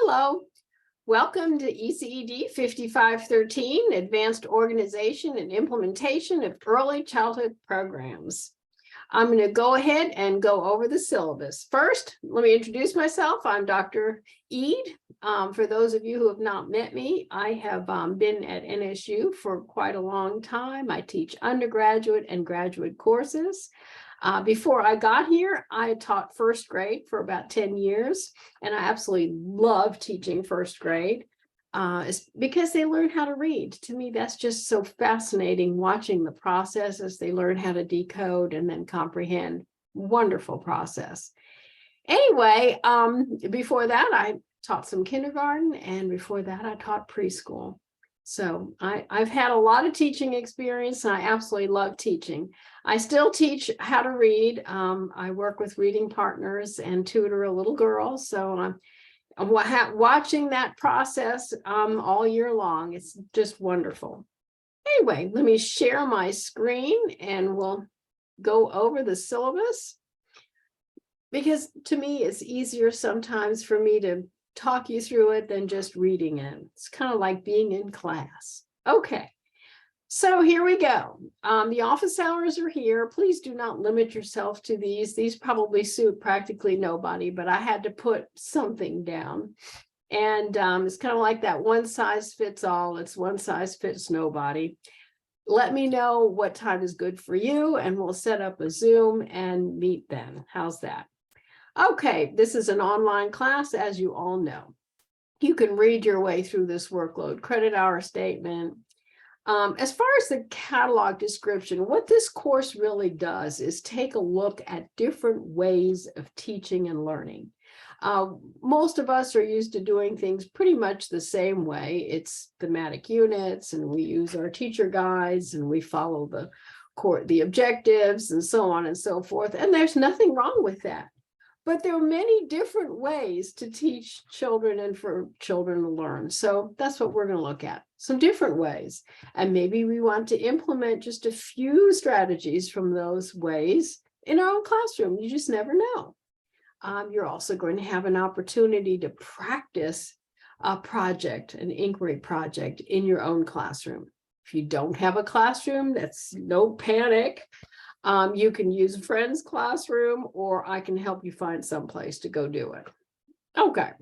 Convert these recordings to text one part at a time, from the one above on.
Hello, welcome to ECED 5513, Advanced Organization and Implementation of Early Childhood Programs. I'm going to go ahead and go over the syllabus. First, let me introduce myself. I'm Dr. ECED. For those of you who have not met me, I have been at NSU for quite a long time. I teach undergraduate and graduate courses. Before I got here, I taught first grade for about 10 years, and I absolutely love teaching first grade because they learn how to read. To me, that's just so fascinating, watching the process as they learn how to decode and then comprehend. Wonderful process. Anyway, before that, I taught some kindergarten, and before that, I taught preschool. So I've had a lot of teaching experience, and I absolutely love teaching. I still teach how to read. I work with reading partners and tutor a little girl. So I'm watching that process all year long. It's just wonderful. Anyway, let me share my screen and we'll go over the syllabus, because to me, it's easier sometimes for me to talk you through it than just reading it. It's kind of like being in class. Okay, so here we go. The office hours are here. Please do not limit yourself to these. These probably suit practically nobody, but I had to put something down. And it's kind of like that one size fits all. It's one size fits nobody. Let me know what time is good for you, and we'll set up a Zoom and meet then. How's that? Okay, this is an online class, as you all know. You can read your way through this workload credit hour statement. As far as the catalog description, what this course really does is take a look at different ways of teaching and learning. Most of us are used to doing things pretty much the same way. It's thematic units, and we use our teacher guides, and we follow the objectives and so on and so forth. And there's nothing wrong with that. But there are many different ways to teach children and for children to learn. So that's what we're going to look at, some different ways. And maybe we want to implement just a few strategies from those ways in our own classroom. You just never know. You're also going to have an opportunity to practice a project, an inquiry project in your own classroom. If you don't have a classroom, that's no panic. You can use a friend's classroom, or I can help you find some place to go do it. Okay.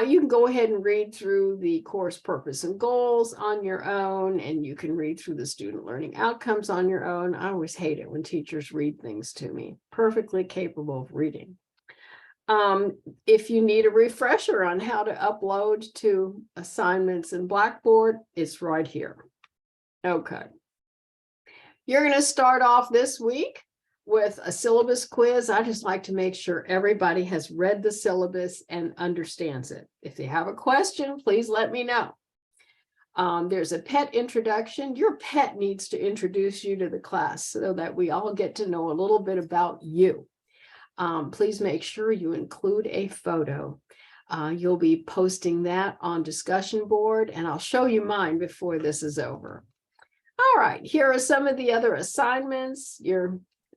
You can go ahead and read through the course purpose and goals on your own, and you can read through the student learning outcomes on your own. I always hate it when teachers read things to me. Perfectly capable of reading. If you need a refresher on how to upload to assignments in Blackboard, it's right here. Okay. You're going to start off this week with a syllabus quiz. I just like to make sure everybody has read the syllabus and understands it. If you have a question, please let me know. There's a pet introduction. Your pet needs to introduce you to the class so that we all get to know a little bit about you. Please make sure you include a photo. You'll be posting that on discussion board, and I'll show you mine before this is over. All right, here are some of the other assignments.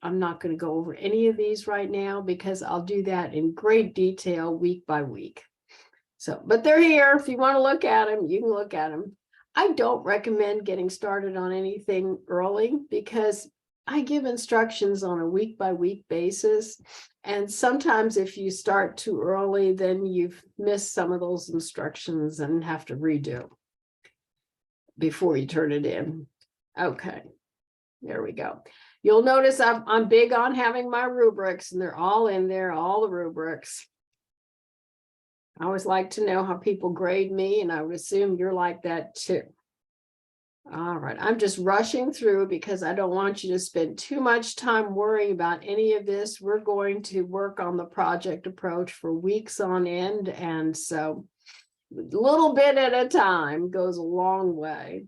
I'm not going to go over any of these right now because I'll do that in great detail week by week. So, but they're here. If you want to look at them, you can look at them. I don't recommend getting started on anything early because I give instructions on a week by week basis. And sometimes if you start too early, then you've missed some of those instructions and have to redo before you turn it in. Okay, there we go. You'll notice I'm big on having my rubrics, and they're all in there, all the rubrics. I always like to know how people grade me, and I would assume you're like that too. All right, I'm just rushing through because I don't want you to spend too much time worrying about any of this. We're going to work on the project approach for weeks on end, and so a little bit at a time goes a long way.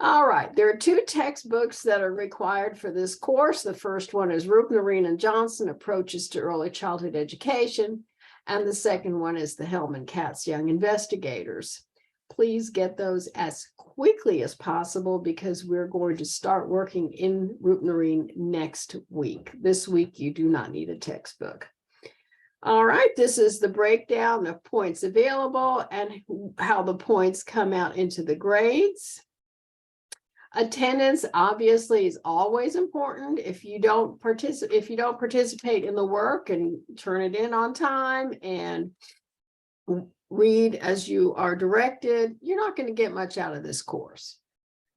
All right, there are two textbooks that are required for this course. The first one is Roop, Noreen, and Johnson, Approaches to Early Childhood Education. And the second one is the Hellman Katz Young Investigators. Please get those as quickly as possible because we're going to start working in Roop, Noreen next week. This week, you do not need a textbook. All right, this is the breakdown of points available and how the points come out into the grades. Attendance obviously is always important. If you don't participate in the work and turn it in on time and read as you are directed, you're not going to get much out of this course.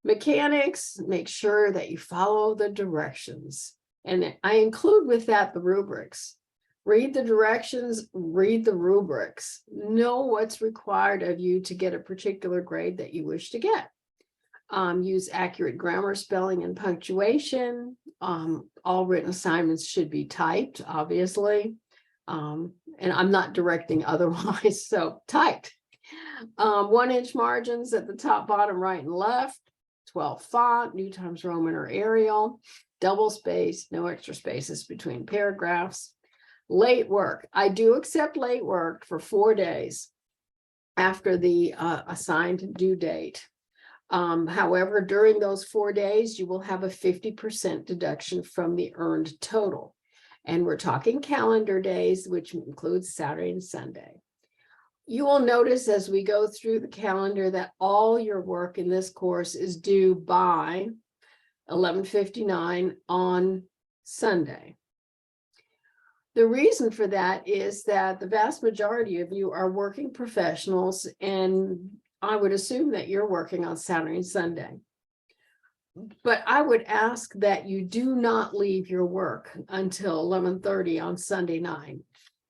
Mechanics, make sure that you follow the directions. And I include with that the rubrics. Read the directions, read the rubrics. Know what's required of you to get a particular grade that you wish to get. Use accurate grammar, spelling, and punctuation. All written assignments should be typed, obviously. And I'm not directing otherwise, so typed. 1-inch margins at the top, bottom, right, and left. 12 font, New Times Roman or Arial. Double space, no extra spaces between paragraphs. Late work. I do accept late work for 4 days after the assigned due date. However, during those 4 days, you will have a 50% deduction from the earned total. And we're talking calendar days, which includes Saturday and Sunday. You will notice as we go through the calendar that all your work in this course is due by 11:59 on Sunday. The reason for that is that the vast majority of you are working professionals, and I would assume that you're working on Saturday and Sunday. But I would ask that you do not leave your work until 11:30 on Sunday night,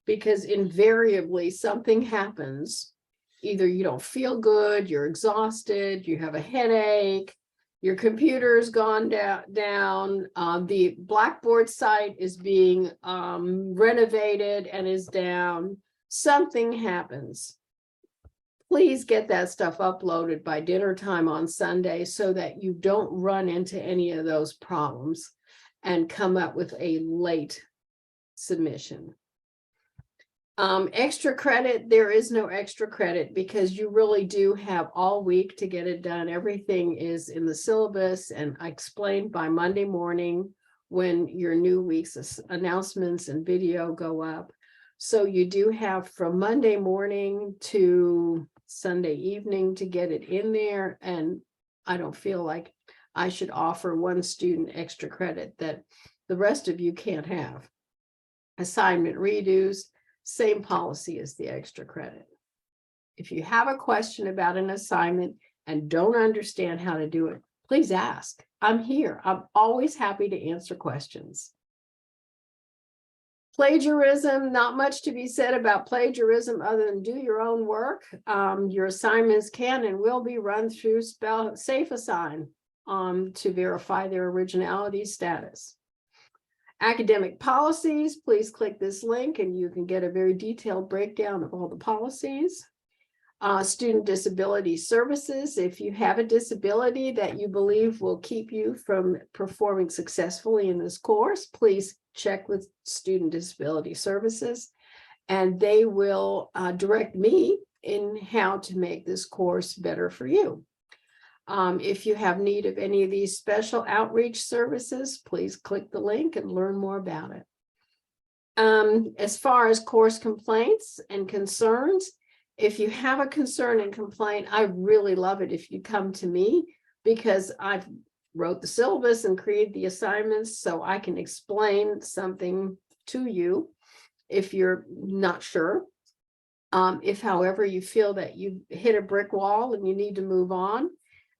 because invariably something happens. Either you don't feel good, you're exhausted, you have a headache, your computer's gone down, the Blackboard site is being renovated and is down. Something happens. Please get that stuff uploaded by dinner time on Sunday so that you don't run into any of those problems and come up with a late submission. Extra credit, there is no extra credit because you really do have all week to get it done. Everything is in the syllabus, and I explained by Monday morning when your new week's announcements and video go up. So you do have from Monday morning to Sunday evening to get it in there, and I don't feel like I should offer one student extra credit that the rest of you can't have. Assignment redos, same policy as the extra credit. If you have a question about an assignment and don't understand how to do it, please ask. I'm here. I'm always happy to answer questions. Plagiarism, not much to be said about plagiarism other than do your own work. Your assignments can and will be run through SafeAssign to verify their originality status. Academic policies, please click this link and you can get a very detailed breakdown of all the policies. Student disability services, if you have a disability that you believe will keep you from performing successfully in this course, please check with Student Disability Services, and they will direct me in how to make this course better for you. If you have need of any of these special outreach services, please click the link and learn more about it. As far as course complaints and concerns, if you have a concern and complaint, I really love it if you come to me, because I've wrote the syllabus and created the assignments so I can explain something to you if you're not sure. If, however, you feel that you hit a brick wall and you need to move on,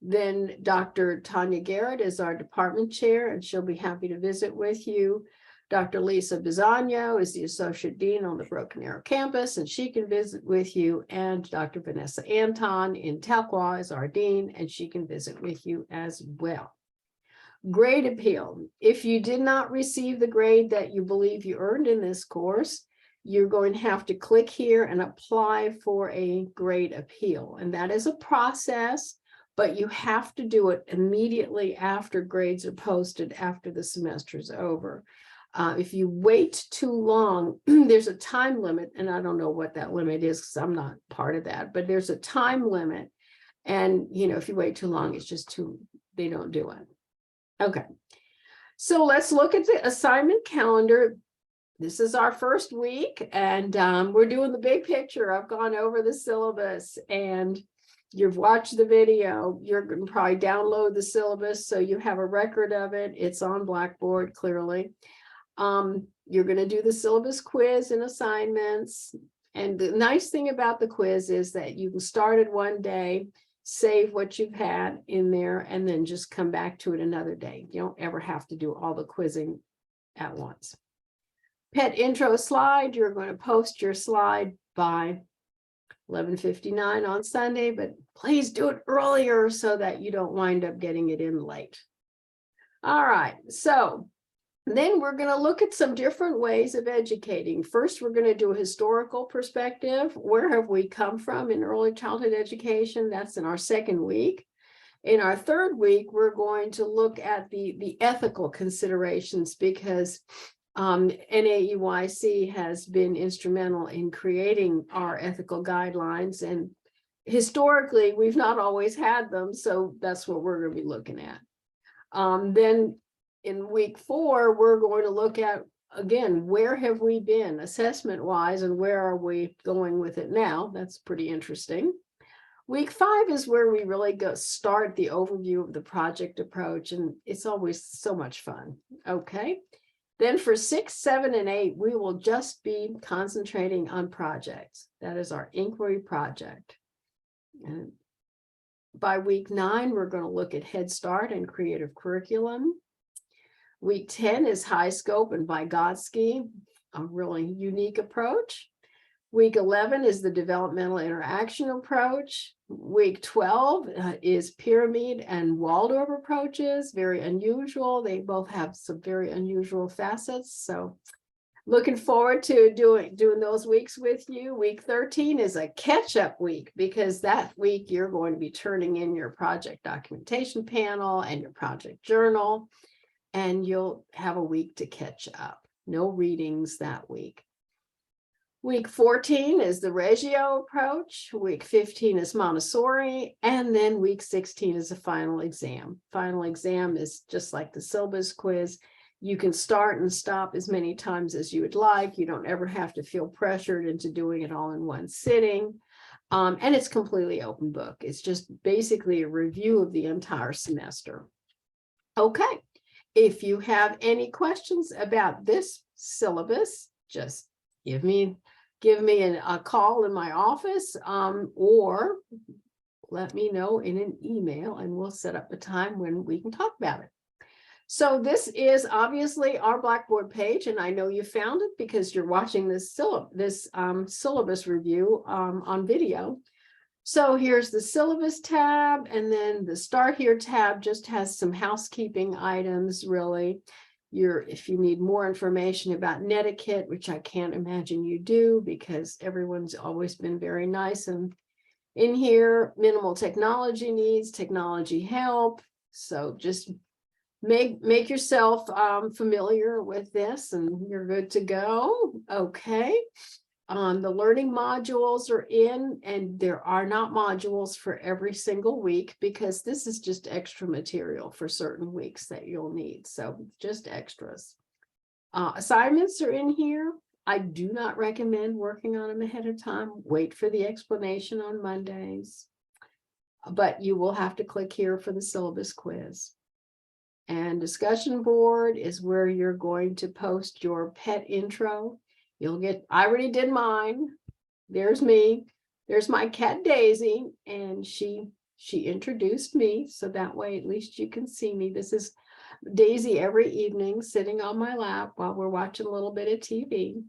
then Dr. Tanya Garrett is our department chair, and she'll be happy to visit with you. Dr. Lisa Bisagno is the associate dean on the Broken Arrow campus, and she can visit with you. And Dr. Vanessa Anton in Tahquah is our dean, and she can visit with you as well. Grade appeal. If you did not receive the grade that you believe you earned in this course, you're going to have to click here and apply for a grade appeal. And that is a process, but you have to do it immediately after grades are posted, after the semester is over. If you wait too long, there's a time limit, and I don't know what that limit is because I'm not part of that, but there's a time limit. And, you know, if you wait too long, it's just they don't do it. Okay, so let's look at the assignment calendar. this is our first week, and we're doing the big picture. I've gone over the syllabus, and you've watched the video. You're going to probably download the syllabus so you have a record of it. It's on Blackboard, clearly. You're going to do the syllabus quiz and assignments. And the nice thing about the quiz is that you can start it one day, save what you've had in there, and then just come back to it another day. You don't ever have to do all the quizzing at once. Pet intro slide, you're going to post your slide by 11:59 on Sunday, but please do it earlier so that you don't wind up getting it in late. All right, so then we're going to look at some different ways of educating. First, we're going to do a historical perspective. Where have we come from in early childhood education? That's in our second week. In our third week, we're going to look at the ethical considerations, because NAEYC has been instrumental in creating our ethical guidelines, and historically we've not always had them, so that's what we're going to be looking at. Then in week 4, we're going to look at, again, where have we been assessment wise and where are we going with it now? That's pretty interesting. Week 5 is where we really start the overview of the project approach, and it's always so much fun. Okay. Then for 6, 7, and 8, we will just be concentrating on projects. That is our inquiry project. And by week 9, we're going to look at Head Start and creative curriculum. Week 10 is high scope and Vygotsky, a really unique approach. Week 11 is the developmental interaction approach. Week 12 is pyramid and Waldorf approaches, very unusual. They both have some very unusual facets. So looking forward to doing those weeks with you. Week 13 is a catch-up week, because that week you're going to be turning in your project documentation panel and your project journal, and you'll have a week to catch up. No readings that week. Week 14 is the Reggio approach. Week 15 is Montessori. And then week 16 is a final exam. Final exam is just like the syllabus quiz. You can start and stop as many times as you would like. You don't ever have to feel pressured into doing it all in one sitting. And it's completely open book. It's just basically a review of the entire semester. Okay. If you have any questions about this syllabus, just give me a call in my office, or let me know in an email, and we'll set up a time when we can talk about it. So this is obviously our Blackboard page, and I know you found it because you're watching this syllabus review on video. So here's the syllabus tab, and then the Start Here tab just has some housekeeping items, really. If you need more information about netiquette, which I can't imagine you do, because everyone's always been very nice, and in here, minimal technology needs, technology help. So just make yourself familiar with this, and you're good to go. Okay. The learning modules are in, and there are not modules for every single week, because this is just extra material for certain weeks that you'll need. So just extras. Assignments are in here. I do not recommend working on them ahead of time. Wait for the explanation on Mondays. But you will have to click here for the syllabus quiz. And discussion board is where you're going to post your pet intro. I already did mine. There's me. There's my cat Daisy, and she introduced me, so that way at least you can see me. This is Daisy every evening sitting on my lap while we're watching a little bit of TV.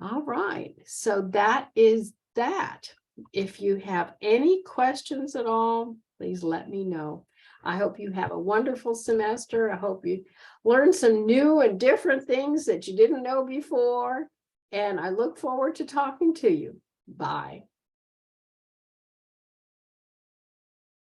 All right, so that is that. If you have any questions at all, please let me know. I hope you have a wonderful semester. I hope you learn some new and different things that you didn't know before. And I look forward to talking to you. Bye.